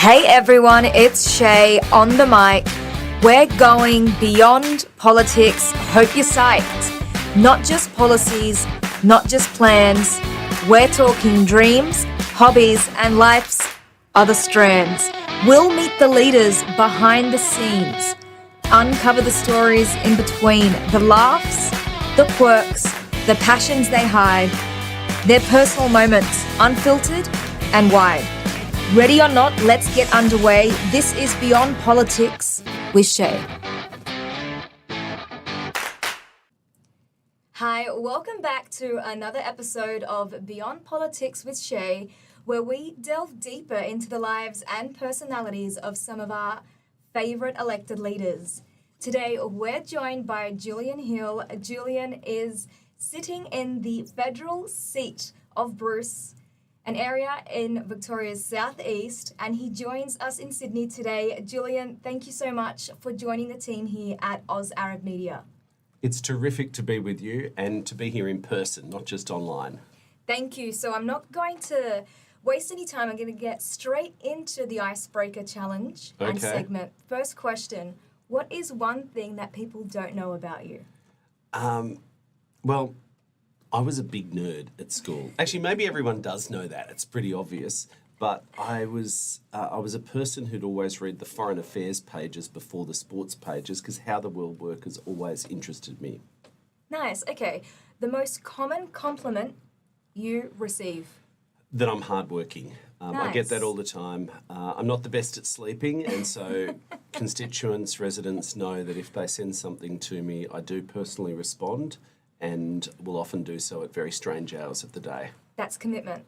Hey everyone, it's Chay on the mic. We're going beyond politics. Hope you're psyched. Not just policies, not just plans. We're talking dreams, hobbies, and life's other strands. We'll meet the leaders behind the scenes, uncover the stories in between, the laughs, the quirks, the passions they hide, their personal moments, unfiltered and wide. Ready or not, let's get underway. This is Beyond Politics with Chay. Hi, welcome back to another episode of Beyond Politics with Chay, where we delve deeper into the lives and personalities of some of our favourite elected leaders. Today, we're joined by Julian Hill. Julian is sitting in the federal seat of Bruce, an area in Victoria's southeast, and he joins us in Sydney today. Julian, thank you so much for joining the team here at Oz Arab Media. It's terrific to be with you and to be here in person, not just online. Thank you. So I'm not going to waste any time. I'm going to get straight into the icebreaker challenge and segment. First question, what is one thing that people don't know about you? Well, I was a big nerd at school. Actually, maybe everyone does know that. It's pretty obvious. But I was a person who'd always read the foreign affairs pages before the sports pages because how the world works has always interested me. Nice. Okay. The most common compliment you receive? That I'm hardworking. Nice. I get that all the time. I'm not the best at sleeping, and so constituents, residents know that if they send something to me, I do personally respond and will often do so at very strange hours of the day. That's commitment.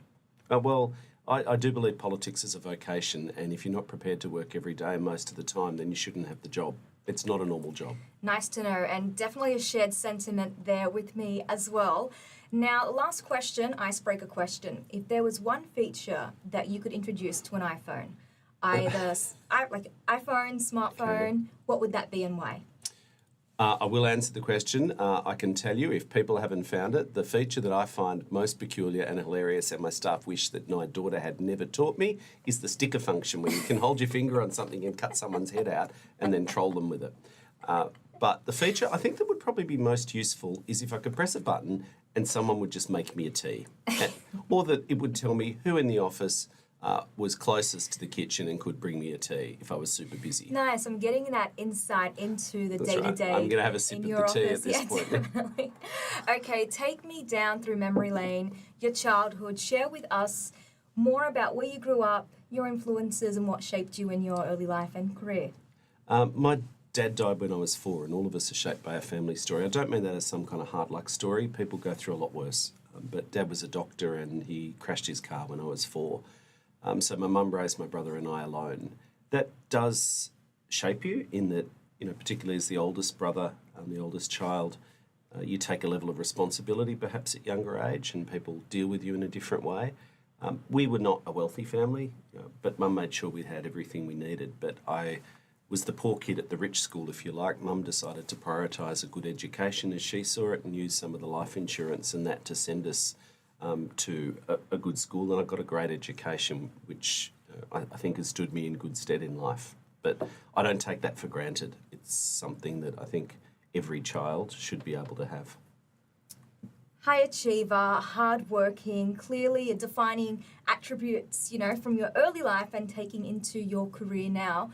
I do believe politics is a vocation, and if you're not prepared to work every day most of the time, then you shouldn't have the job. It's not a normal job. Nice to know, and definitely a shared sentiment there with me as well. Now, last question, icebreaker question. If there was one feature that you could introduce to an iPhone, either like iPhone, smartphone, what would that be and why? I will answer the question. I can tell you, if people haven't found it, the feature that I find most peculiar and hilarious and my staff wish that my daughter had never taught me is the sticker function where you can hold your finger on something and cut someone's head out and then troll them with it. But the feature I think that would probably be most useful is if I could press a button and someone would just make me a tea. Or that it would tell me who in the office was closest to the kitchen and could bring me a tea if I was super busy. Nice. I'm getting that insight into the day-to-day. Right. I'm going to have a sip of the tea at this point. Definitely. Okay, take me down through memory lane, your childhood. Share with us more about where you grew up, your influences, and what shaped you in your early life and career. My dad died when I was 4, and all of us are shaped by a family story. I don't mean that as some kind of hard luck story. People go through a lot worse. But Dad was a doctor, and he crashed his car when I was 4. So my mum raised my brother and I alone. That does shape you in that, particularly as the oldest brother, the oldest child, you take a level of responsibility perhaps at younger age and people deal with you in a different way. We were not a wealthy family, but Mum made sure we had everything we needed. But I was the poor kid at the rich school, if you like. Mum decided to prioritise a good education as she saw it and use some of the life insurance and that to send us to a good school, and I got a great education, which I think has stood me in good stead in life. But I don't take that for granted. It's something that I think every child should be able to have. High achiever, hardworking, clearly defining attributes, from your early life and taking into your career now.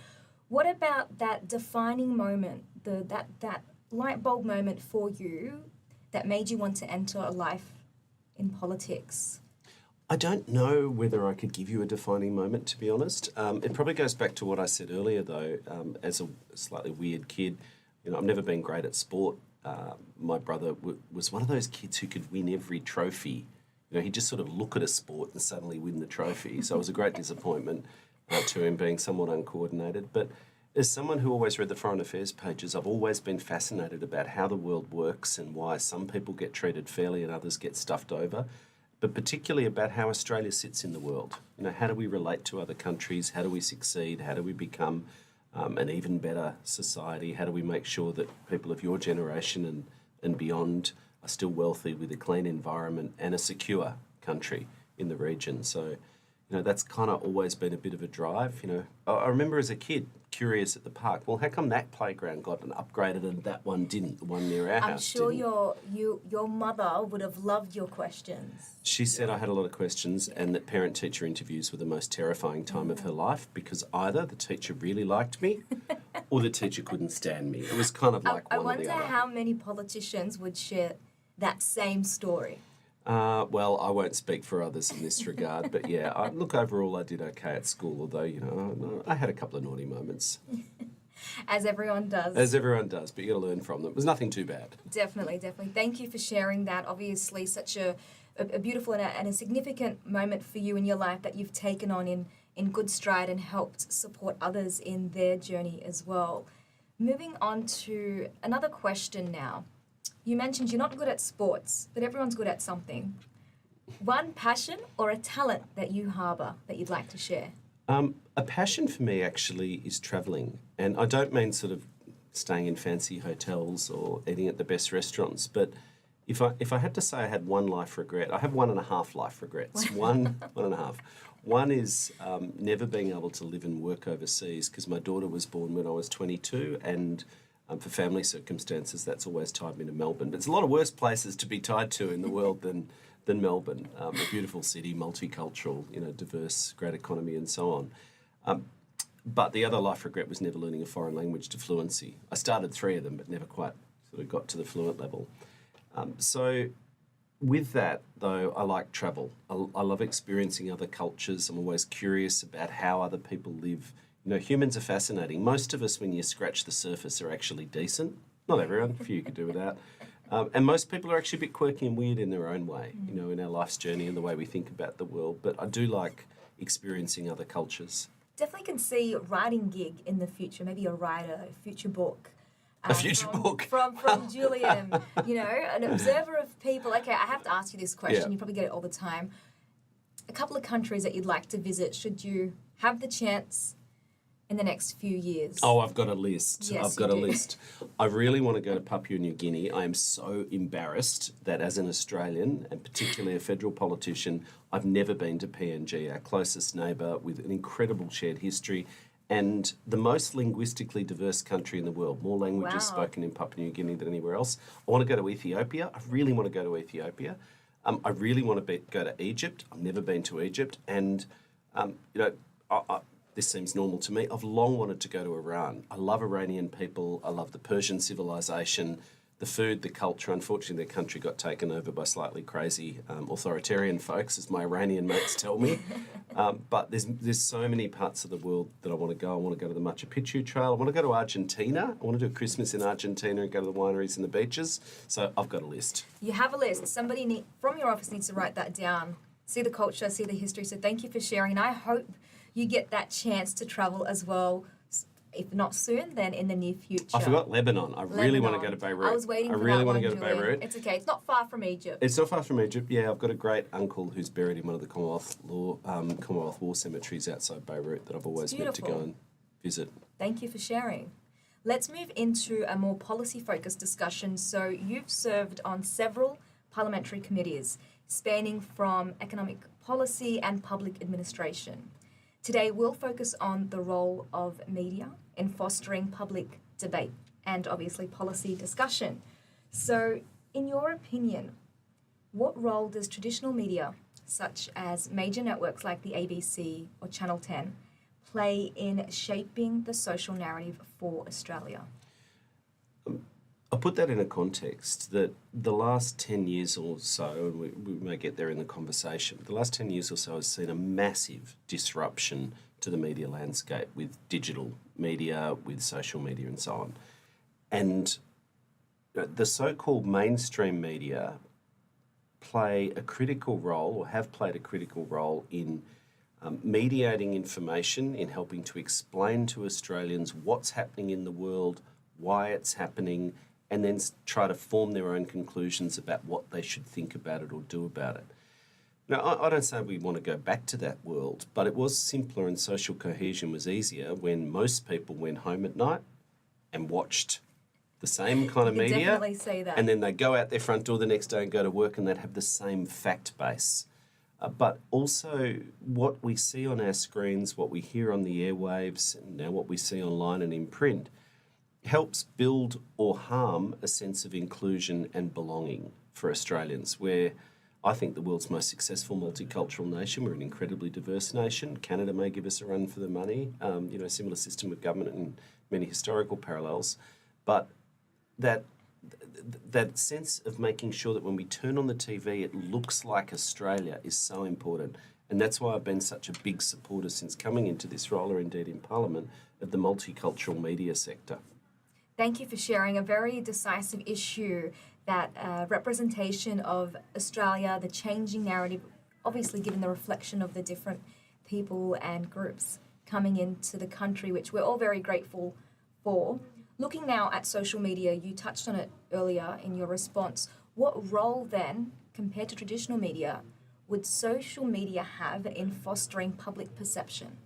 What about that defining moment, that light bulb moment for you that made you want to enter a life in politics? I don't know whether I could give you a defining moment, to be honest. It probably goes back to what I said earlier, though. As a slightly weird kid, I've never been great at sport. My brother was one of those kids who could win every trophy. He'd just sort of look at a sport and suddenly win the trophy. So it was a great disappointment to him being somewhat uncoordinated. But as someone who always read the foreign affairs pages, I've always been fascinated about how the world works and why some people get treated fairly and others get stuffed over, but particularly about how Australia sits in the world. How do we relate to other countries? How do we succeed? How do we become an even better society? How do we make sure that people of your generation and beyond are still wealthy with a clean environment and a secure country in the region? So that's kind of always been a bit of a drive. I remember as a kid, curious at the park. Well, how come that playground got an upgraded and that one didn't? The one near our I'm house sure didn't. your mother would have loved your questions. She said I had a lot of questions and that parent-teacher interviews were the most terrifying time of her life because either the teacher really liked me or the teacher couldn't stand me. It was kind of like I one or the wonder other. how many politicians would share that same story. Well, I won't speak for others in this regard, but yeah, overall I did okay at school, although, I had a couple of naughty moments. As everyone does. As everyone does, but you got to learn from them. It was nothing too bad. Definitely. Thank you for sharing that. Obviously, such a beautiful and a significant moment for you in your life that you've taken on in good stride and helped support others in their journey as well. Moving on to another question now. You mentioned you're not good at sports, but everyone's good at something. One passion or a talent that you harbour that you'd like to share? A passion for me actually is travelling. And I don't mean sort of staying in fancy hotels or eating at the best restaurants, but if I had to say I had one life regret, I have 1.5 life regrets. One and a half. One is never being able to live and work overseas because my daughter was born when I was 22 and for family circumstances, that's always tied me to Melbourne. But there's a lot of worse places to be tied to in the world than Melbourne. A beautiful city, multicultural, diverse, great economy and so on. But the other life regret was never learning a foreign language to fluency. I started 3 of them, but never quite sort of got to the fluent level. So with that, though, I like travel. I love experiencing other cultures. I'm always curious about how other people live. Humans are fascinating. Most of us, when you scratch the surface, are actually decent. Not everyone, a few could do without. And most people are actually a bit quirky and weird in their own way, in our life's journey and the way we think about the world. But I do like experiencing other cultures. Definitely can see a writing gig in the future, maybe a writer, a future book. A future book. From Julian, an observer of people. Okay, I have to ask you this question. Yeah. You probably get it all the time. A couple of countries that you'd like to visit, should you have the chance in the next few years? Oh, I've got a list. Yes, I've got a you do. list. I really want to go to Papua New Guinea. I am so embarrassed that as an Australian, and particularly a federal politician, I've never been to PNG, our closest neighbour with an incredible shared history and the most linguistically diverse country in the world. More languages Wow. spoken in Papua New Guinea than anywhere else. I want to go to Ethiopia. I really want to go to Ethiopia. I really want to go to Egypt. I've never been to Egypt. And, this seems normal to me. I've long wanted to go to Iran. I love Iranian people. I love the Persian civilization, the food, the culture. Unfortunately, their country got taken over by slightly crazy authoritarian folks, as my Iranian mates tell me. But there's so many parts of the world that I want to go. I want to go to the Machu Picchu Trail. I want to go to Argentina. I want to do a Christmas in Argentina and go to the wineries and the beaches. So I've got a list. You have a list. Somebody from your office needs to write that down. See the culture, see the history. So thank you for sharing. And I hope you get that chance to travel as well. If not soon, then in the near future. I forgot Lebanon. I really want to go to Lebanon. Beirut. I was waiting for really that want one, to go to Julian. Beirut. It's okay. It's not far from Egypt. It's not far from Egypt. Yeah, I've got a great uncle who's buried in one of the Commonwealth War cemeteries outside Beirut that I've always meant to go beautiful. and visit. Thank you for sharing. Let's move into a more policy-focused discussion. So you've served on several parliamentary committees, spanning from economic policy and public administration. Today, we'll focus on the role of media in fostering public debate and obviously policy discussion. So, in your opinion, what role does traditional media, such as major networks like the ABC or Channel 10, play in shaping the social narrative for Australia? I'll put that in a context that the last 10 years or so, and we may get there in the conversation, the last 10 years or so has seen a massive disruption to the media landscape with digital media, with social media and so on. And the so-called mainstream media play a critical role or have played a critical role in mediating information, in helping to explain to Australians what's happening in the world, why it's happening, and then try to form their own conclusions about what they should think about it or do about it. Now, I don't say we want to go back to that world, but it was simpler and social cohesion was easier when most people went home at night and watched the same kind of You can media. definitely say that. And then they'd go out their front door the next day and go to work and they'd have the same fact base. But also what we see on our screens, what we hear on the airwaves, and now what we see online and in print, helps build or harm a sense of inclusion and belonging for Australians, where I think the world's most successful multicultural nation. We're an incredibly diverse nation. Canada may give us a run for the money, similar system of government and many historical parallels. But that sense of making sure that when we turn on the TV, it looks like Australia is so important. And that's why I've been such a big supporter since coming into this role, or indeed in Parliament, of the multicultural media sector. Thank you for sharing a very decisive issue, that representation of Australia, the changing narrative, obviously given the reflection of the different people and groups coming into the country, which we're all very grateful for. Looking now at social media, you touched on it earlier in your response. What role then, compared to traditional media, would social media have in fostering public perception?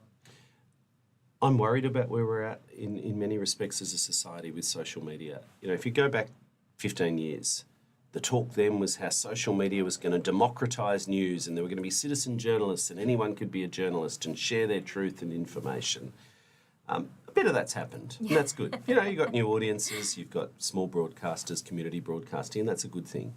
I'm worried about where we're at in many respects as a society with social media. If you go back 15 years, the talk then was how social media was going to democratise news, and there were going to be citizen journalists and anyone could be a journalist and share their truth and information. A bit of that's happened, and that's good. You've got new audiences, you've got small broadcasters, community broadcasting, and that's a good thing.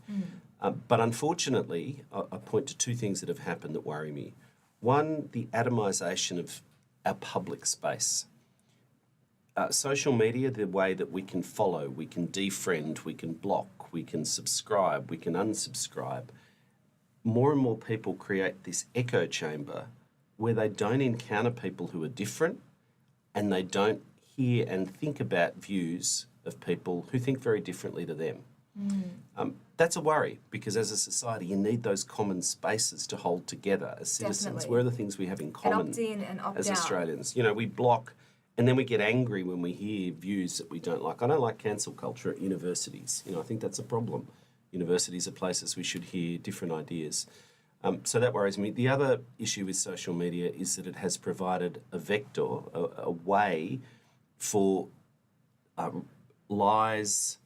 But unfortunately, I point to two things that have happened that worry me. One, the atomisation of our public space. Social media, the way that we can follow, we can defriend, we can block, we can subscribe, we can unsubscribe. More and more people create this echo chamber where they don't encounter people who are different, and they don't hear and think about views of people who think very differently to them. That's a worry, because as a society you need those common spaces to hold together as citizens. Definitely. Where are the things we have in common and opt in and opt as out. Australians? We block and then we get angry when we hear views that we don't like. I don't like cancel culture at universities. I think that's a problem. Universities are places we should hear different ideas. So that worries me. The other issue with social media is that it has provided a vector, a way for lies,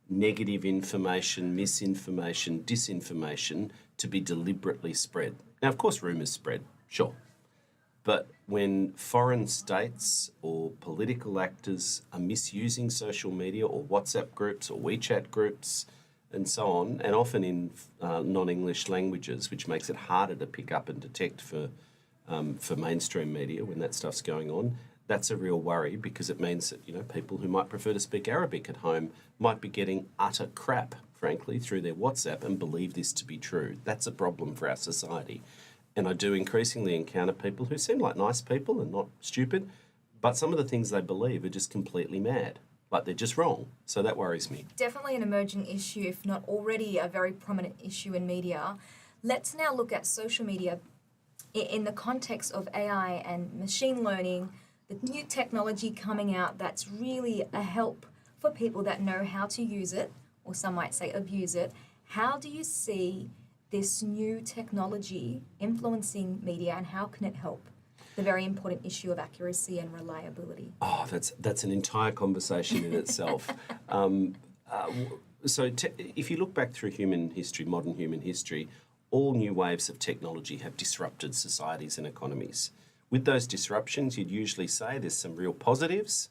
negative information, misinformation, disinformation to be deliberately spread. Now, of course, rumours spread, sure. But when foreign states or political actors are misusing social media or WhatsApp groups or WeChat groups and so on, and often in non-English languages, which makes it harder to pick up and detect for mainstream media when that stuff's going on, that's a real worry, because it means that people who might prefer to speak Arabic at home might be getting utter crap, frankly, through their WhatsApp and believe this to be true. That's a problem for our society. And I do increasingly encounter people who seem like nice people and not stupid, but some of the things they believe are just completely mad. Like, they're just wrong. So that worries me. Definitely an emerging issue, if not already a very prominent issue in media. Let's now look at social media in the context of AI and machine learning, the new technology coming out that's really a help for people that know how to use it, or some might say abuse it. How do you see this new technology influencing media, and how can it help the very important issue of accuracy and reliability? Oh, that's an entire conversation in itself. If you look back through human history, modern human history, all new waves of technology have disrupted societies and economies. With those disruptions, you'd usually say there's some real positives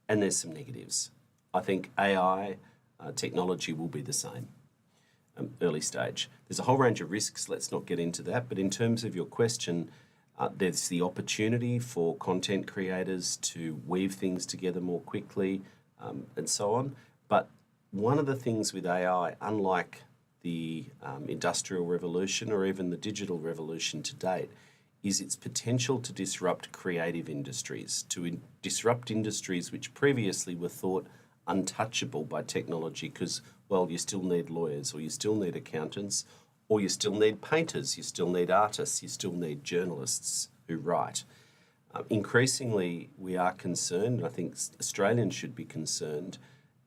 and there's some negatives. I think AI technology will be the same. Early stage. There's a whole range of risks, let's not get into that, but in terms of your question, there's the opportunity for content creators to weave things together more quickly and so on. But one of the things with AI, unlike the industrial revolution or even the digital revolution to date, is its potential to disrupt creative industries, to disrupt industries which previously were thought untouchable by technology because, well, you still need lawyers, or you still need accountants, or you still need painters, you still need artists, you still need journalists who write. Increasingly, we are concerned, and I think Australians should be concerned,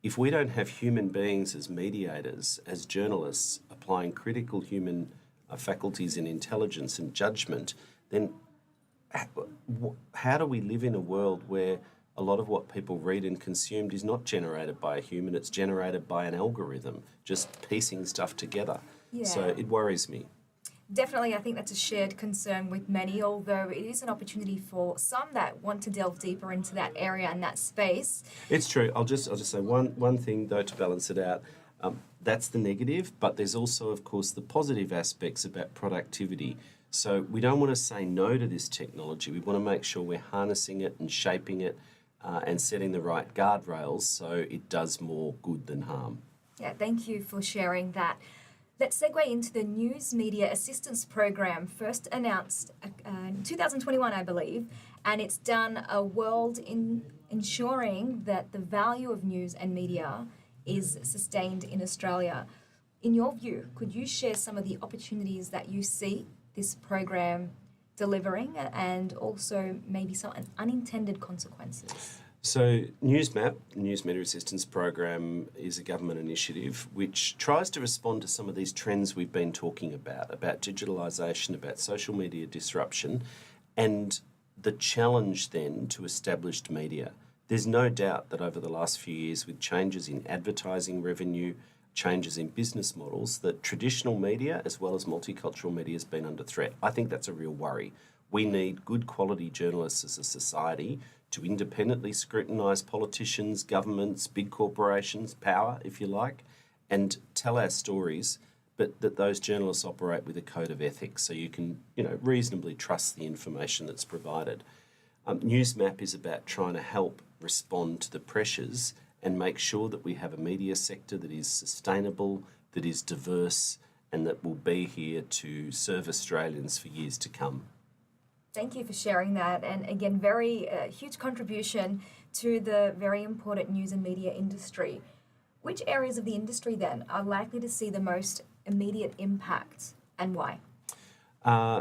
if we don't have human beings as mediators, as journalists, applying critical human faculties in intelligence and judgment, then how do we live in a world where a lot of what people read and consumed is not generated by a human, it's generated by an algorithm, just piecing stuff together. Yeah. So it worries me. Definitely, I think that's a shared concern with many, although it is an opportunity for some that want to delve deeper into that area and that space. It's true. I'll just say one thing though to balance it out. That's the negative, but there's also, of course, the positive aspects about productivity. So we don't want to say no to this technology. We want to make sure we're harnessing it and shaping it and setting the right guardrails so it does more good than harm. Yeah, thank you for sharing that. Let's segue into the News Media Assistance Program, first announced in 2021, I believe, and it's done a world in ensuring that the value of news and media is sustained in Australia. In your view, could you share some of the opportunities that you see this program delivering and also maybe some unintended consequences? So NewsMap, the News Media Assistance Program, is a government initiative which tries to respond to some of these trends we've been talking about digitalisation, about social media disruption, and the challenge then to established media. There's no doubt that over the last few years, with changes in advertising revenue, changes in business models, that traditional media as well as multicultural media has been under threat. I think that's a real worry. We need good quality journalists as a society to independently scrutinise politicians, governments, big corporations, power, if you like, and tell our stories, but that those journalists operate with a code of ethics so you can, reasonably trust the information that's provided. NewsMap is about trying to help respond to the pressures and make sure that we have a media sector that is sustainable, that is diverse, and that will be here to serve Australians for years to come. Thank you for sharing that. And again, very huge contribution to the very important news and media industry. Which areas of the industry then are likely to see the most immediate impact and why?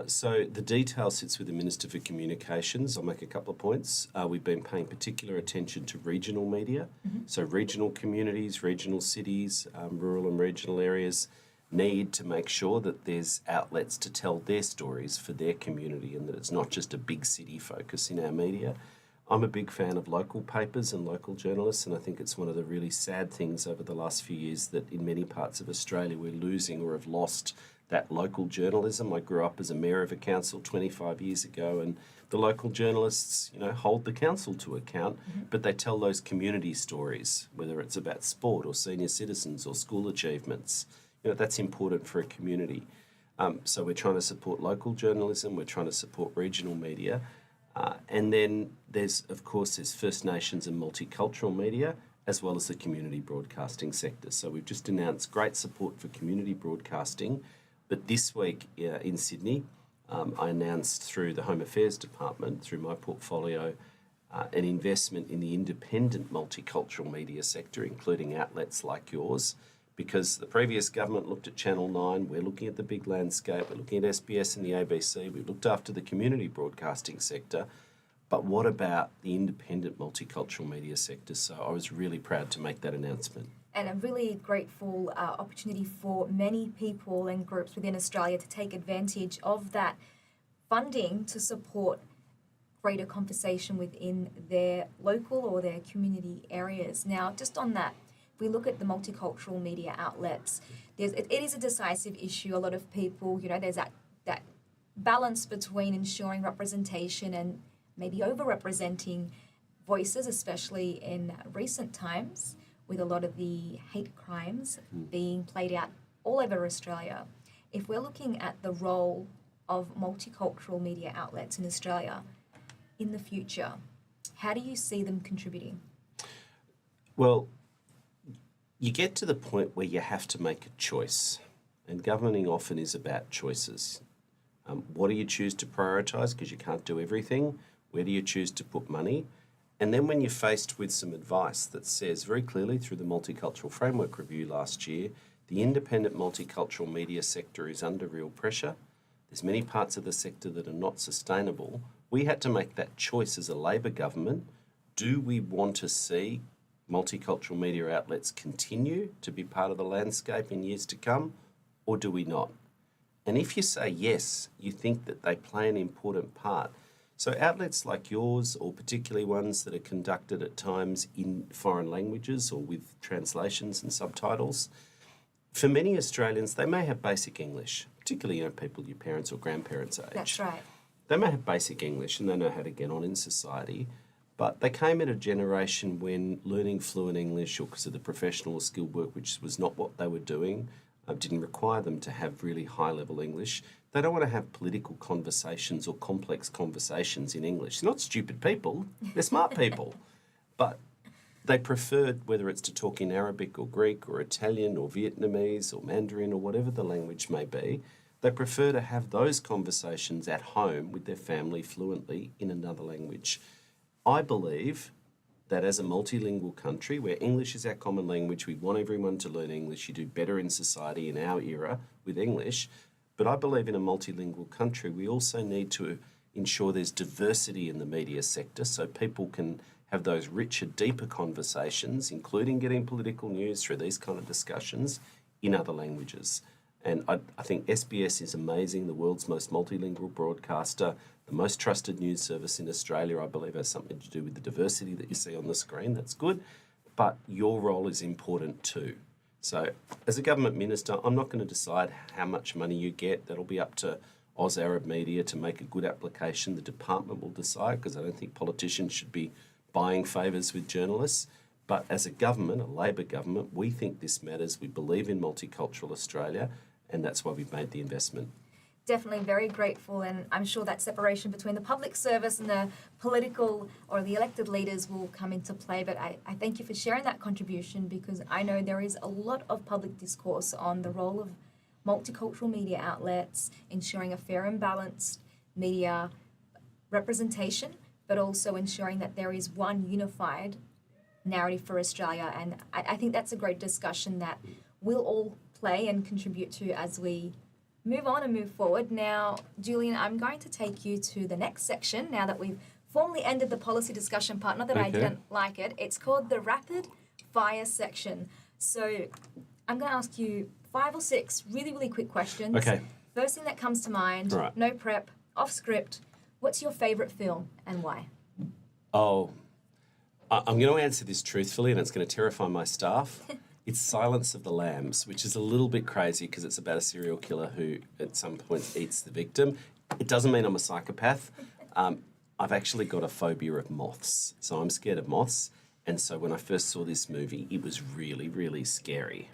So the detail sits with the Minister for Communications. I'll make a couple of points. We've been paying particular attention to regional media. So regional communities, regional cities, rural and regional areas need to make sure that there's outlets to tell their stories for their community and that it's not just a big city focus in our media. I'm a big fan of local papers and local journalists, and I think it's one of the really sad things over the last few years that in many parts of Australia we're losing or have lost that local journalism. I grew up as a mayor of a council 25 years ago, and the local journalists, hold the council to account, but they tell those community stories, whether it's about sport or senior citizens or school achievements. That's important for a community. So we're trying to support local journalism, we're trying to support regional media. And then there's First Nations and multicultural media, as well as the community broadcasting sector. So we've just announced great support for community broadcasting. But this week in Sydney, I announced through the Home Affairs Department, through my portfolio, an investment in the independent multicultural media sector, including outlets like yours, because the previous government looked at Channel 9, we're looking at the big landscape, we're looking at SBS and the ABC, we've looked after the community broadcasting sector, but what about the independent multicultural media sector? So I was really proud to make that announcement. And a really grateful opportunity for many people and groups within Australia to take advantage of that funding to support greater conversation within their local or their community areas. Now, just on that, if we look at the multicultural media outlets, it is a decisive issue. A lot of people, there's that balance between ensuring representation and maybe over-representing voices, especially in recent times, with a lot of the hate crimes being played out all over Australia. If we're looking at the role of multicultural media outlets in Australia in the future, how do you see them contributing? Well, you get to the point where you have to make a choice, and governing often is about choices. What do you choose to prioritise, because you can't do everything? Where do you choose to put money? And then when you're faced with some advice that says very clearly through the Multicultural Framework Review last year, the independent multicultural media sector is under real pressure. There's many parts of the sector that are not sustainable. We had to make that choice as a Labor government. Do we want to see multicultural media outlets continue to be part of the landscape in years to come, or do we not? And if you say yes, you think that they play an important part. So outlets like yours, or particularly ones that are conducted at times in foreign languages or with translations and subtitles, for many Australians, they may have basic English. particularly people your parents or grandparents' age. That's right. They may have basic English and they know how to get on in society, but they came at a generation when learning fluent English, or because of the professional or skilled work, which was not what they were doing, didn't require them to have really high-level English. They don't want to have political conversations or complex conversations in English. They're not stupid people. They're smart people. But they preferred, whether it's to talk in Arabic or Greek or Italian or Vietnamese or Mandarin or whatever the language may be, they prefer to have those conversations at home with their family fluently in another language. I believe that as a multilingual country where English is our common language, we want everyone to learn English. You do better in society in our era with English. But I believe in a multilingual country, we also need to ensure there's diversity in the media sector so people can have those richer, deeper conversations, including getting political news through these kind of discussions in other languages. And I think SBS is amazing, the world's most multilingual broadcaster, the most trusted news service in Australia. I believe has something to do with the diversity that you see on the screen. That's good. But your role is important too. So as a government minister, I'm not going to decide how much money you get. That'll be up to Oz Arab Media to make a good application. The department will decide, because I don't think politicians should be buying favours with journalists. But as a government, a Labor government, we think this matters. We believe in multicultural Australia, and that's why we've made the investment. Definitely very grateful, and I'm sure that separation between the public service and the political or the elected leaders will come into play. But I thank you for sharing that contribution, because I know there is a lot of public discourse on the role of multicultural media outlets, ensuring a fair and balanced media representation, but also ensuring that there is one unified narrative for Australia. And I think that's a great discussion that we'll all play and contribute to as we move on and move forward. Now, Julian, I'm going to take you to the next section now that we've formally ended the policy discussion part. Not that I didn't like it. It's called the rapid fire section. So I'm going to ask you 5 or 6 really, really quick questions. Okay. First thing that comes to mind, right. No prep, off script. What's your favourite film and why? Oh, I'm going to answer this truthfully, and it's going to terrify my staff. It's Silence of the Lambs, which is a little bit crazy because it's about a serial killer who at some point eats the victim. It doesn't mean I'm a psychopath. I've actually got a phobia of moths, so I'm scared of moths. And so when I first saw this movie, it was really, really scary.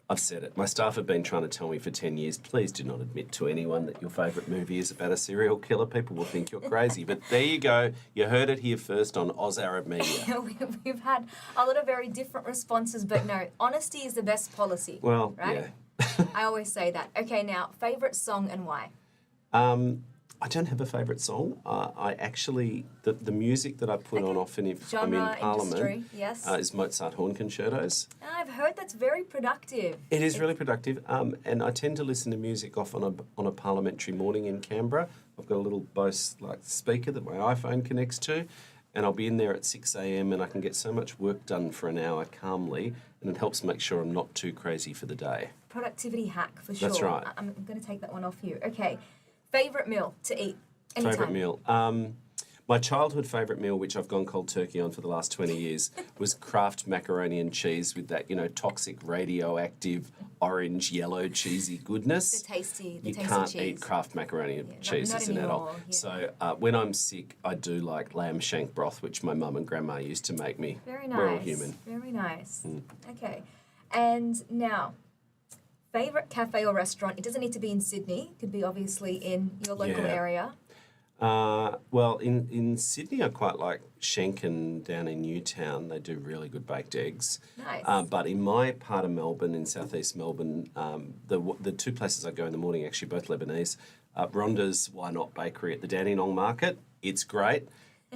I've said it. My staff have been trying to tell me for 10 years, please do not admit to anyone that your favourite movie is about a serial killer. People will think you're crazy. But there you go. You heard it here first on Oz Arab Media. We've had a lot of very different responses, but no, honesty is the best policy. Well, right? Yeah. I always say that. Okay, now, favourite song and why? I don't have a favourite song. I actually, the music that I put on often if I'm in Parliament industry, yes. is Mozart horn concertos. I've heard that's very productive. It is really productive, and I tend to listen to music off on a parliamentary morning in Canberra. I've got a little Bose speaker that my iPhone connects to, and I'll be in there at 6 a.m. and I can get so much work done for an hour calmly, and it helps make sure I'm not too crazy for the day. Productivity hack for sure. That's right. I'm going to take that one off you. Okay. Favourite meal to eat anytime? Favourite meal. My childhood favourite meal, which I've gone cold turkey on for the last 20 years, was Kraft macaroni and cheese with that, toxic, radioactive, orange, yellow, cheesy goodness. The tasty You cheese. can't eat Kraft macaroni and cheese not as an adult. anymore, yeah. So when I'm sick, I do like lamb shank broth, which my mum and grandma used to make me. Very nice. We're all human. Very nice. Okay. And now, favourite cafe or restaurant? It doesn't need to be in Sydney. It could be obviously in your local area. Well, in Sydney, I quite like Schenken down in Newtown. They do really good baked eggs. Nice. But in my part of Melbourne, in southeast Melbourne, the 2 places I go in the morning, actually both Lebanese, Rhonda's Why Not Bakery at the Dandenong Market. It's great.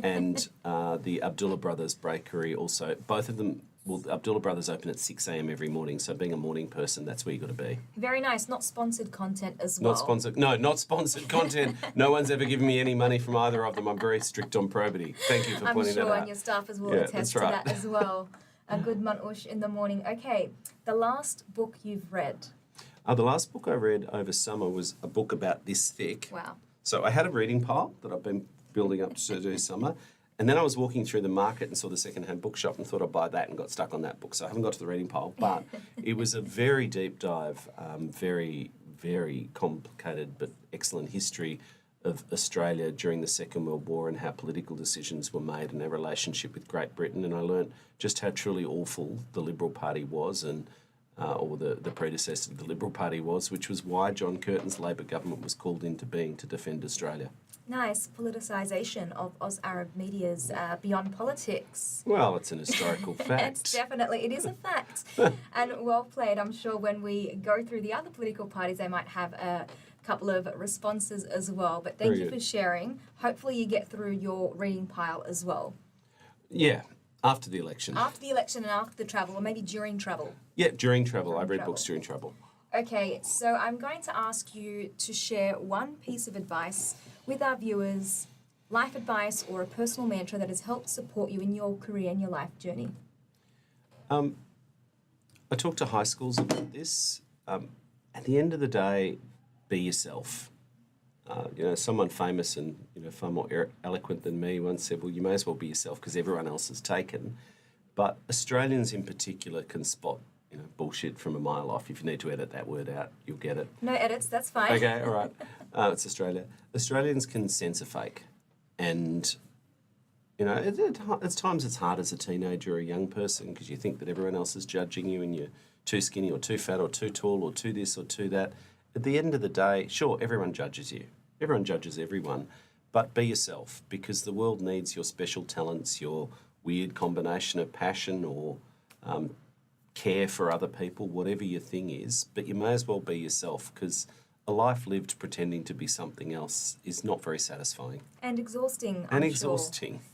And the Abdullah Brothers Bakery also. Both of them, well, Abdullah Brothers open at 6 a.m. every morning. So being a morning person, that's where you got to be. Very nice. Not sponsored content as well. Not sponsored. No, not sponsored content. No one's ever given me any money from either of them. I'm very strict on probity. Thank you for pointing that out. I'm sure, and your staffers will attest to that as well. A good manouche in the morning. Okay, the last book you've read. The last book I read over summer was a book about this thick. Wow. So I had a reading pile that I've been building up to do summer, And then I was walking through the market and saw the secondhand bookshop and thought I'd buy that and got stuck on that book. So I haven't got to the reading pile, but it was a very deep dive, very, very complicated but excellent history of Australia during the Second World War and how political decisions were made and our relationship with Great Britain. And I learnt just how truly awful the Liberal Party was and or the predecessor to the Liberal Party was, which was why John Curtin's Labor government was called into being to defend Australia. Nice politicisation of Oz Arab media's beyond politics. Well, it's an historical fact. It is a fact. And well played. I'm sure when we go through the other political parties, they might have a couple of responses as well. But thank you for sharing. Hopefully you get through your reading pile as well. Yeah, after the election. After the election and after the travel, or maybe during travel. Yeah, during travel. I read books during travel. Okay, so I'm going to ask you to share one piece of advice with our viewers, life advice or a personal mantra that has helped support you in your career and your life journey. I talk to high schools about this. At the end of the day, be yourself. Someone famous and far more eloquent than me once said, well, you may as well be yourself because everyone else is taken. But Australians in particular can spot bullshit from a mile off. If you need to edit that word out, you'll get it. No edits, that's fine. Okay, all right. It's Australia. Australians can sense a fake. And, at times it's hard as a teenager or a young person because you think that everyone else is judging you and you're too skinny or too fat or too tall or too this or too that. At the end of the day, sure, everyone judges you. Everyone judges everyone. But be yourself because the world needs your special talents, your weird combination of passion or care for other people, whatever your thing is, but you may as well be yourself because a life lived pretending to be something else is not very satisfying. And exhausting, I'm sure.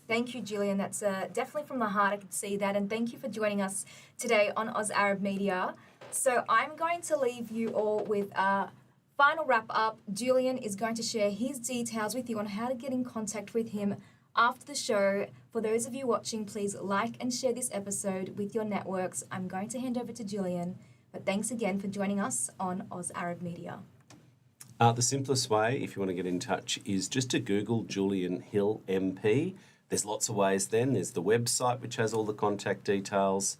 Thank you, Julian. That's definitely from the heart. I could see that. And thank you for joining us today on Oz Arab Media. So I'm going to leave you all with a final wrap up. Julian is going to share his details with you on how to get in contact with him after the show. For those of you watching, please like and share this episode with your networks. I'm going to hand over to Julian, but thanks again for joining us on Oz Arab Media. The simplest way, if you want to get in touch, is just to Google Julian Hill MP. There's lots of ways then. There's the website, which has all the contact details.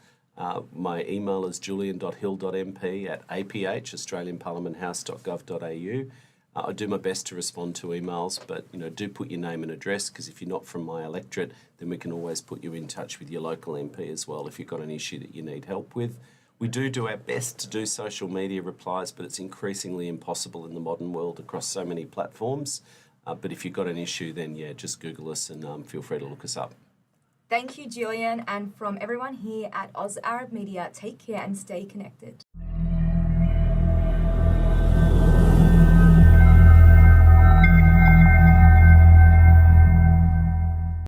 My email is julian.hill.mp@aph, australianparliamenthouse.gov.au. I do my best to respond to emails, but do put your name and address because if you're not from my electorate, then we can always put you in touch with your local MP as well if you've got an issue that you need help with. We do our best to do social media replies, but it's increasingly impossible in the modern world across so many platforms. But if you've got an issue, then just Google us and feel free to look us up. Thank you, Julian, and from everyone here at Oz Arab Media, take care and stay connected.